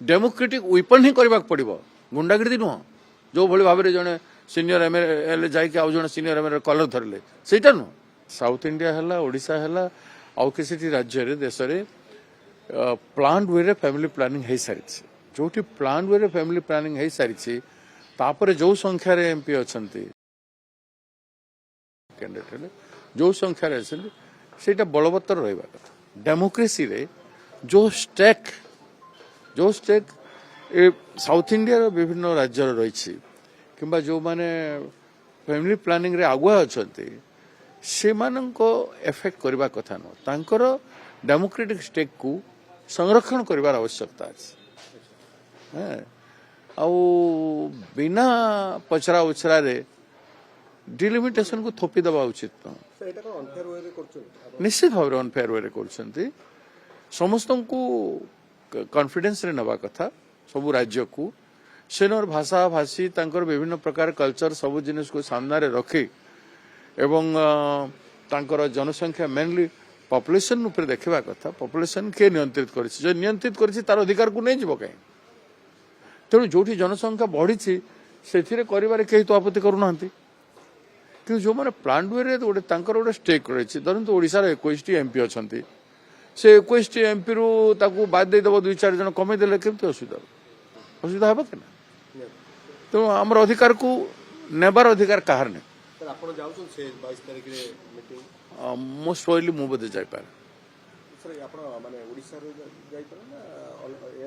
Democratic weapon ही करने पड़ो गुंडागिरी नुह जो भाई भाव में जड़े सीनियर एमएलए जाकि आउ जड़े सीनियर एमएलए कलर धरले सेटा नुह साउथ इंडिया है ओडिशा है आउ किसी राज्य देश में प्लान वे फैमिली प्लानिंग हो सारी जो प्लान वे फैमिली प्लानिंग हो सारी तापर जो संख्यार एमपी अच्छा कैंडिडेट जो संख्यार अच्छा बलवत्तर रहा कथा डेमोक्रेसी रे जो स्टेक साउथ इंडिया विभिन्न राज्य रही किंबा जो माने फैमिली प्लानिंग रे आगुआ अच्छा से एफेक्ट करने कथा नुह तांकर डेमोक्रेटिक स्टेक को संरक्षण कर आवश्यकता है आउ बिना पचरा उचरा डिलिमिटेशन को थोपी दबा उचित निश्चित भाव अनफेयर वे कर समस्त को कॉन्फिडेंस रे नवा कथा सबू राज्य को सेनर भाषा भाषी तांकर विभिन्न प्रकार कल्चर सब जिनिस को सामना रे रखी एवं तांकर जनसंख्या मेनली पॉपुलेशन ऊपर देखा कथा पॉपुलेशन के नियंत्रित कर नियंत्रित कर तार अधिकार को नहीं जीव कहीं तेणु जो जनसंख्या बढ़ी से कहीं तो आपत्ति करूना कि जो मैंने प्लान वे गोटे स्टेक रही धरतु ओडार 21 एमपी अच्छा से 21 एमपी रु बाद देदेव 2-4 जन कमेदेले केमती असुविधा हे कि तेणु आम अधिकार को नेबार अधिकार कहार नहीं मोस्ट प्रोबेबली मु बोधे जापारे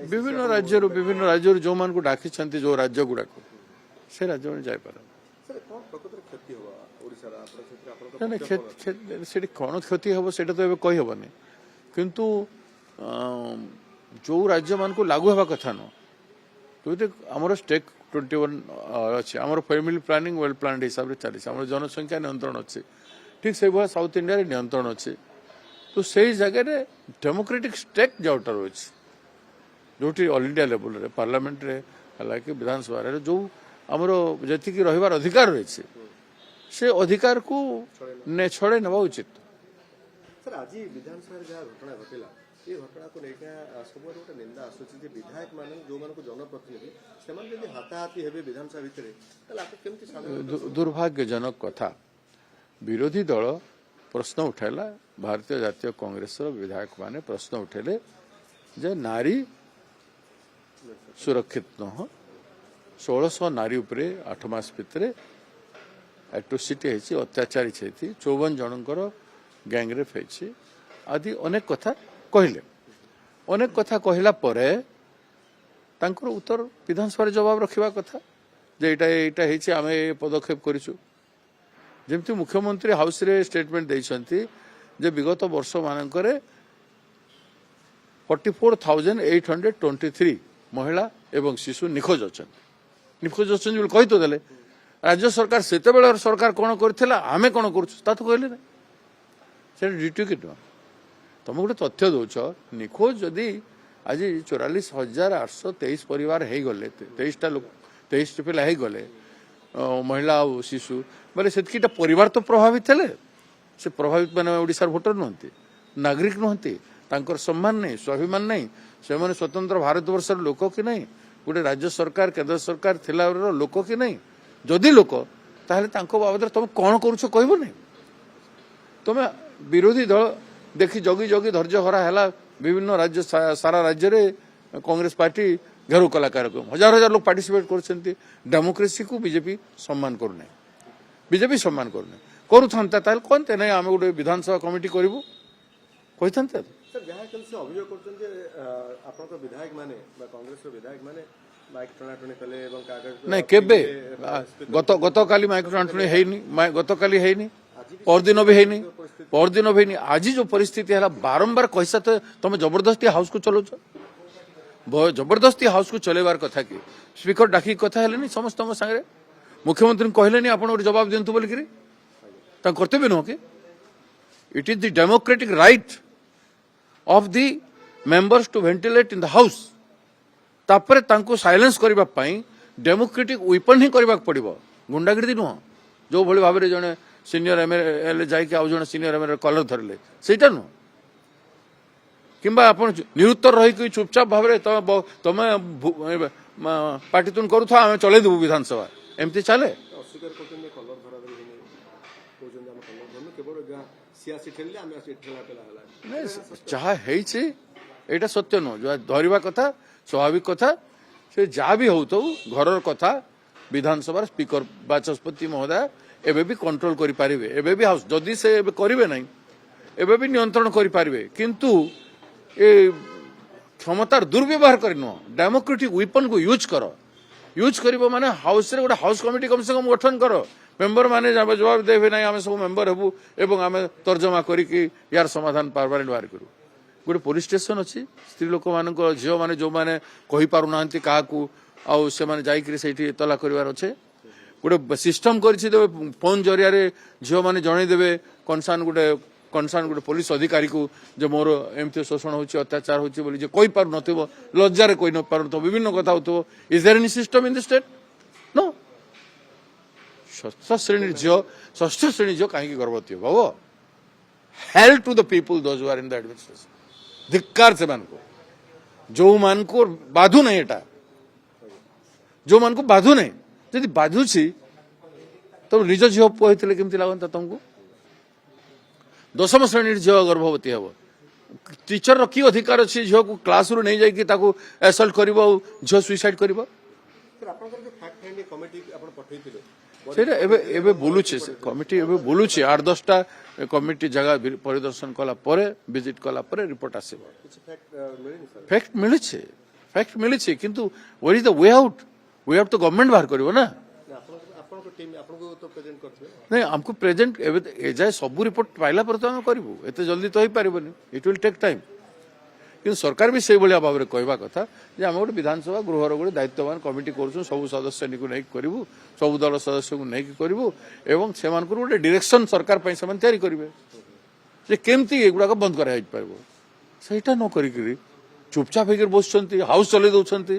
विभिन्न राज्य जो मान को डाकी जो राज्य गुड़ाक से राज्य में जापारे कौन क्षति हम से तो कहीहबनी किंतु जो राज्य मान को लागू हवा कथा न तो आमर स्टेक 21 अच्छे आमर फैमिली प्लानिंग वेल प्लान हिसाब से चली आम जनसंख्या नियंत्रण अच्छे ठीक से भाई साउथ इंडिया रे नियंत्रण अच्छे तो से जगह डेमोक्रेटिक स्टेक जोटा रही जो ऑल इंडिया लेवल रे पार्लियामेंट रे हालांकि विधानसभा रे जो आमर जी रही अधिकार रही से अधिकार को छड़े नवा उचित सर आज विधानसभा जहाँ घटना घटला ये घटना को लेकर सब गोटे निंदा आसूची विधायक मान जो मान जनप्रतिनिधि से हाथाहाथी हे विधानसभा भितर दुर्भाग्यजनक कथा विरोधी दल प्रश्न उठाला भारतीय जातीय कांग्रेस विधायक माने प्रश्न उठेले जे नारी सुरक्षित न 1600 नारी उपरे 8 मास भितर एट्रोसिटी है अत्याचारी है 54 जनकर गैंगरेप है आदि अनेक कथा कहले अनेक कथा कहला परे तांकर उत्तर विधानसभा जवाब रखा कथा जे एटा आम पदक्षेप करूँ जमती मुख्यमंत्री हाउस रे स्टेटमेंट देइछंती जे विगत वर्ष मानकरे 44,823 महिला एवं शिशु निखोज अच्छा कही तो देले राज्य सरकार सेते बेलर सरकार कौन करथिला आमे कौन करूछु ता तो कहले ना से ड्यूटी कि नुह तुम गोटे तथ्य दौच निखोज जदि आज 44,823 परिवार हो गले 23टा लोक 23 पिला हो गले महिला और शिशु बोले से परिवार तो प्रभावित थे से प्रभावित मैंने ओडिशार भोटर नुहति नागरिक नुहति तांकर सम्मान नहीं स्वाभिमान नहीं से मैंने स्वतंत्र भारतवर्षर लोक कि नहीं गोटे राज्य सरकार केंद्र सरकार थिला लोक कि नहीं जदि लोक ताहले तांको बाबद तुम कौन करूछ कहबो नहीं तुम विरोधी दल देखी जगी जगी धैर्य हरा है विभिन्न राज्य सारा राज्य रे कांग्रेस पार्टी घेरो कला कार्यक्रम हजार हजार लोग पार्टिसिपेट कर डेमोक्रेसी को बीजेपी सम्मान करूना बीजेपी सम्मान करूना करूता कौन नहीं आम गोटे विधानसभा कमिटी करूँ कही सर जहाँ से अभियोग कर विधायक माने कांग्रेस विधायक माने माइक टणाटणी कले कागज नहीं केबे गत काली माइक टणाटणी हेनी गत काली हेनी परदिन भी हेनी परदिन भी हेनी आज जो परिस्थिति है बारंबार कैसा तो तुम जबरदस्ती हाउस को चलाउछ जबरदस्ती हाउस को चलेबार कथा कि स्पीकर डाकी कथा है समस्त सागे मुख्यमंत्री कहले आप जवाब दिंतु बोलिकी कर्तव्य नुह कि it is the democratic right of the members to ventilate in the house तापर तांको साइलेंस करबा पई डेमोक्रेटिक वेपन ही करबा पड़िबो गुंडागिरी नुह जो भली भाव में जड़े सीनियर एमएलए जाकि आउ जड़े सीनियर एमएलए कलर धरले सेटा नुह କିମ୍ବା ଆପଣ ନିରୁତ୍ତର ରହିକି ଚୁପଚାପ ଭାବରେ ତମେ ପାଟିତୁଣ୍ଡ କରୁଥାଅ ଆମେ ଚଳେଇଦେବୁ ବିଧାନସଭା ଏମିତି ଚାଲେ। ଅସ୍ୱୀକାର କରୁଛନ୍ତି କଲର ଧରାଧରି ହେଇନି କହୁଛନ୍ତି ଆମେ କଲର ଧରୁନୁ କେବଳ ଯାହା ସିଆସି ଠେଲିଲେ ଆମେ ଠେଲା ପେଲା ହେଲା ଯାହା ହେଇଛି ଏଇଟା ସତ୍ୟ ନୁହଁ, ଯାହା ଧରିବା କଥା ସ୍ୱାଭାବିକ କଥା। ସେ ଯାହା ବି ହଉଥାଉ ଘରର କଥା ବିଧାନସଭାର ସ୍ପିକର ବାଚସ୍ପତି ମହୋଦୟ ଏବେ ବି କଣ୍ଟ୍ରୋଲ କରିପାରିବେ, ଏବେ ବି ହାଉସ ଯଦି ସେ ଏବେ କରିବେ ନାହିଁ ଏବେ ବି ନିୟନ୍ତ୍ରଣ କରିପାରିବେ, କିନ୍ତୁ ଏ କ୍ଷମତାର ଦୁର୍ବ୍ୟବହାର କରି ନୁହଁ ଡେମୋକ୍ରେଟିକ ୱିପନ୍ କୁ ୟୁଜ୍ କର। ୟୁଜ୍ କରିବ ମାନେ ହାଉସରେ ଗୋଟେ ହାଉସ କମିଟି କମ ସେ କମ ଗଠନ କର, মেম্বর মানে জবাব দেবে না আমি সব মেম্বর হবু এবং আমি তর্জমা করিকি ইয়ার সমাধান পারমানেন্ট বাহার করু। গোটে পুলিশ স্টেশন অছি স্ত্রী লোক ମାନଙ୍କ ঝিও মানে যে মানে কহি পারু নাহান্তি কাহাকু আউ সেমানে যাইকি সেইটি এতলা করিবার আছে। গোটে সিস্টম করিছি দেবে ফোন জরিয়ারে ঝিও মানে জଣାଇ দেবে কনসার্ন গোটে পুলিশ অধিকারী কু যে মোর এমতি শোষণ হচ্ছে অত্যাচার হচ্ছে বলি যে কই পারু নথিব লজ্জারে কই ন পারু তো বিভিন্ন কথা হতো। Is there any system in the state? No. ষষ্ঠ শ্রেণীর ঝিও কাহিଁକି ଗର୍ଭବତୀ ହବ? Help to the people those who are in the administration. ଧିକ୍କାର ସେମାନଙ୍କୁ ଯୋଉମାନଙ୍କୁ ବାଧୁ ନାହିଁ, ଏଟା ଯୋଉମାନଙ୍କୁ ବାଧୁ ନାହିଁ। ଯଦି ବାଧୁଛି ତ ନିଜ ଝିଅ ପୁଅ ହେଇଥିଲେ କେମିତି ଲାଗନ୍ତା ତମକୁ? ଦଶମ ଶ୍ରେଣୀର ଝିଅ ଗର୍ଭବତୀ ହବ, ଟିଚରର କି ଅଧିକାର ଅଛି ଝିଅକୁ କ୍ଲାସରୁ ନେଇ ଯାଇକି ତାକୁ ଆସଲ୍ଟ କରିବ ଆଉ ଝିଅ ସୁଇସାଇଡ୍ କରିବ? ଆପଣଙ୍କର ଯୋଉ ଫ୍ୟାକ୍ଟ ଫାଇଣ୍ଡିଂ କମିଟି ଆପଣ ପଠେଇଥିଲେ ସେଇଟା ଏବେ ବୁଲୁଛି, କମିଟି ଏବେ ବୁଲୁଛି 8-10ଟା କମିଟି ଜାଗା ପରିଦର୍ଶନ କଲା ପରେ ଭିଜିଟ୍ କଲା ପରେ ରିପୋର୍ଟ ଆସିବ। କିଛି ଫ୍ୟାକ୍ଟ ମିଳିନି ସାର୍? ଫ୍ୟାକ୍ଟ ମିଳିଛି କିନ୍ତୁ where is the way out? Way out ତ ଗଭର୍ଣ୍ଣମେଣ୍ଟ ବାହାର କରିବ ନା। ଆପଣଙ୍କ ଟିମ୍ ଆପଣଙ୍କୁ ତ ପ୍ରେଜେଣ୍ଟ କରିଥିବେ? ନାଇଁ ଆମକୁ ପ୍ରେଜେଣ୍ଟ ଏବେ ଏଯାଏ ସବୁ ରିପୋର୍ଟ ପାଇଲା ପରେ ତ ଆମେ କରିବୁ, ଏତେ ଜଲ୍ଦି ତ ହେଇପାରିବନି, ଇଟ୍ ୱିଲ୍ ଟେକ୍ ଟାଇମ୍। କିନ୍ତୁ ସରକାର ବି ସେଇଭଳିଆ ଭାବରେ କହିବା କଥା ଯେ ଆମେ ଗୋଟେ ବିଧାନସଭା ଗୃହର ଗୋଟେ ଦାୟିତ୍ୱବାନ କମିଟି କରୁଛୁ, ସବୁ ସଦସ୍ୟଙ୍କୁ ନେଇକି କରିବୁ, ସବୁ ଦଳ ସଦସ୍ୟଙ୍କୁ ନେଇକି କରିବୁ ଏବଂ ସେମାନଙ୍କର ଗୋଟେ ଡିରେକ୍ସନ ସରକାର ପାଇଁ ସେମାନେ ତିଆରି କରିବେ ଯେ କେମିତି ଏଗୁଡାକ ବନ୍ଦ କରାଯାଇପାରିବ। ସେଇଟା ନ କରିକି ଚୁପଚାପ ହେଇକି ବସୁଛନ୍ତି, ହାଉସ ଚଲେଇ ଦଉଛନ୍ତି।